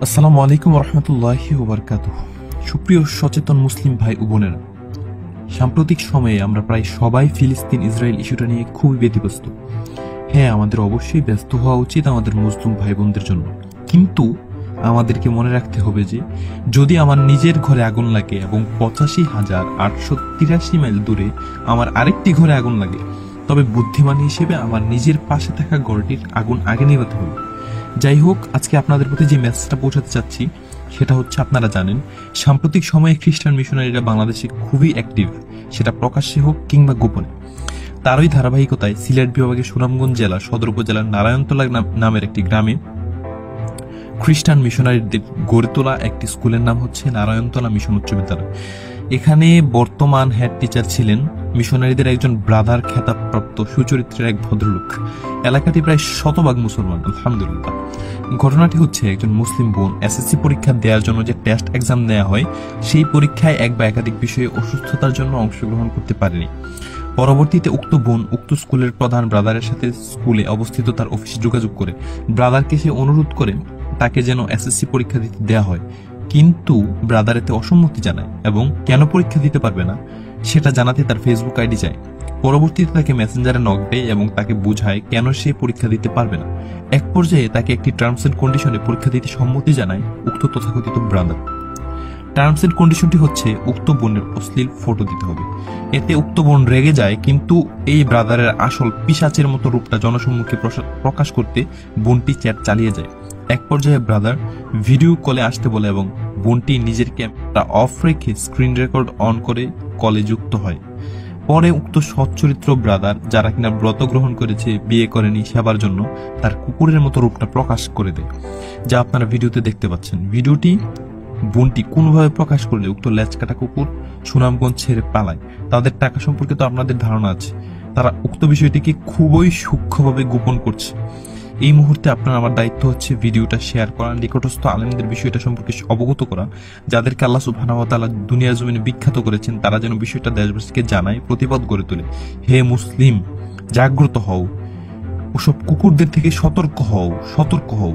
আসসালামু আলাইকুম রহমতুল্লাহি ওয়া বারাকাতুহু। সুপ্রিয় সচেতন মুসলিম ভাই ও বোনেরা, সাম্প্রতিক সময়ে আমরা প্রায় সবাই ফিলিস্তিন ইসরায়েল ইস্যুটা নিয়ে খুবই ব্যতিব্যস্ত। হ্যাঁ, আমাদের অবশ্যই ব্যস্ত হওয়া উচিত আমাদের মুসলিম ভাই বোনদের জন্য, কিন্তু আমাদেরকে মনে রাখতে হবে যে যদি আমার নিজের ঘরে আগুন লাগে এবং 85,883 মাইল দূরে আমার আরেকটি ঘরে আগুন লাগে, তবে বুদ্ধিমান হিসেবে আমার নিজের পাশে থাকা ঘরটির আগুন আগে নিভাতে হবে। যাই হোক, আজকে আপনাদের প্রতি যে মেসেজটা পৌঁছাতে চাচ্ছি সেটা হচ্ছে, আপনারা জানেন সাম্প্রতিক সময়ে খ্রিস্টান মিশনারিরা বাংলাদেশে খুবই অ্যাক্টিভ, সেটা প্রকাশ্যে হোক কিংবা গোপনে। তারই ধারাবাহিকতায় সিলেট বিভাগের সুনামগঞ্জ জেলা সদর উপজেলার নারায়ণতলা নামের একটি গ্রামে খ্রিস্টান মিশনারিদের গড়ে তোলা একটি স্কুলের নাম হচ্ছে নারায়ণতলা মিশন উচ্চ বিদ্যালয়। এখানে বর্তমান হেড টিচার ছিলেন মিশনারিদের একজন ব্রাদার খেতাবপ্রাপ্ত সুচরিত্রের এক ভদ্রলোক। এলাকাটি প্রায় শতভাগ মুসলমান, আলহামদুলিল্লাহ। ঘটনাটি হচ্ছে, একজন মুসলিম বোন এসএসসি পরীক্ষা দেওয়ার জন্য যে টেস্ট এক্সাম নেওয়া হয়, সেই পরীক্ষায় এক বা একাধিক বিষয়ে অসুস্থতার জন্য অংশগ্রহণ করতে পারেনি। পরবর্তীতে উক্ত বোন উক্ত স্কুলের প্রধান ব্রাদারের সাথে স্কুলে অবস্থিত তার অফিসে যোগাযোগ করে ব্রাদারকে সে অনুরোধ করে তাকে যেন এসএসসি পরীক্ষা দিতে দেওয়া হয়, কিন্তু ব্রাদার এতে অসম্মতি জানায় এবং কেন পরীক্ষা দিতে পারবে না সেটা জানাতে তার ফেসবুক আইডি চায়। পরবর্তীতে তাকে মেসেঞ্জারে নক দেয় এবং তাকে বোঝায় কেন সে পরীক্ষা দিতে পারবে না। এক পর্যায়ে তাকে একটি টার্মস এন্ড কন্ডিশনে পরীক্ষা দিতে সম্মতি জানায় উক্ত তথাকথিত ব্রাদার। টার্মস এন্ড কন্ডিশনটি হচ্ছে, উক্ত বোনের অশ্লীল ফটো দিতে হবে। এতে উক্ত বোন রেগে যায়, কিন্তু এই ব্রাদারের আসল পিশাচের মতো রূপটা জনসম্মুখে প্রকাশ করতে বোনটি চ্যাট চালিয়ে যায়। এক পর্যায়ে ব্রাদার ভিডিও কলে আসতে বলে এবং বোনটি নিজের ক্যামেরা অফ রেখে স্ক্রিন রেকর্ড অন করে কলে যুক্ত হয়। পরে উক্ত সচ্চরিত্র ব্রাদার, যারা কিনা ব্রত গ্রহণ করেছে, বিয়ে করেনি, সেবার জন্য তার কুকুরের মতো রূপটা প্রকাশ করে দেয়, যা আপনারা ভিডিওতে দেখতে পাচ্ছেন। ভিডিওটি বোনটি কোনোভাবে প্রকাশ করলে উক্ত ল্যাচকাটা কুকুর সুনামগঞ্জ ছেড়ে পালায়। তাদের টাকা সম্পর্কে তো আপনাদের ধারণা আছে, তারা উক্ত বিষয়টিকে খুবই সূক্ষ্মভাবে গোপন করছে। এই মুহূর্তে আপনার আমার দায়িত্ব হচ্ছে ভিডিওটা শেয়ার করা, নিকটস্থ আলেমদের বিষয়টা সম্পর্কে অবগত করা, যাদেরকে আল্লাহ সুবহানাহু ওয়া তাআলা দুনিয়ার জমিনে বিখ্যাত করেছেন, তারা যেন বিষয়টা দেশবাসীকে জানায়, প্রতিবাদ গড়ে তোলে। হে মুসলিম, জাগ্রত হও, ওসব কুকুরদের থেকে সতর্ক হও, সতর্ক হও।